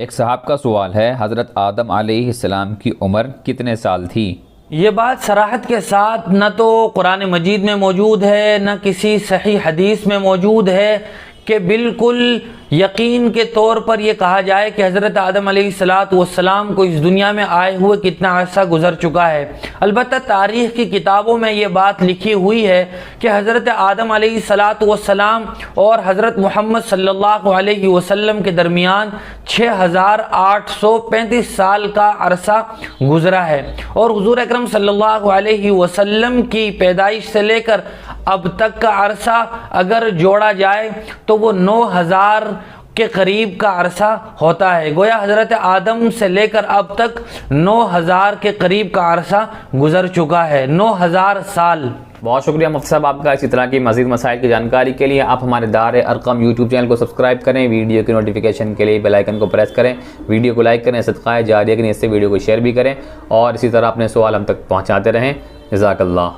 एक साहब का सवाल है, हज़रत आदम अलैहिस्सलाम की उम्र कितने साल थी? ये बात सराहत के साथ न तो कुरान मजीद में मौजूद है न किसी सही हदीस में मौजूद है कि बिल्कुल यकीन के तौर पर यह कहा जाए कि हज़रत आदम अलैहिस्सलाम को इस दुनिया में आए हुए कितना अरसा गुजर चुका है। अलबत्ता तारीख़ की किताबों में ये बात लिखी हुई है कि हज़रत आदम अलैहिस्सलाम और हज़रत मोहम्मद सल्लल्लाहु अलैहि वसल्लम के दरमियान 6835 साल का अरसा गुजरा है और हुज़ूर अकरम सल्लल्लाहु अलैहि वसल्लम की पैदाइश से लेकर अब तक का अरसा अगर जोड़ा जाए तो वो 9000 के करीब का अरसा होता है। गोया हज़रत आदम से लेकर अब तक 9000 के करीब का अरसा गुजर चुका है, 9000 साल। बहुत शुक्रिया मुफ्ती साहब आपका। इसी तरह की मज़ीद मसाइल की जानकारी के लिए आप हमारे दार अरकम यूट्यूब चैनल को सब्सक्राइब करें, वीडियो की नोटिफिकेशन के लिए बेल आइकन को प्रेस करें, वीडियो को लाइक करें, सदक़ा जारिया के लिए इससे वीडियो को शेयर भी करें और इसी तरह अपने सवाल हम तक पहुँचाते रहें। जज़ाकल्लाह।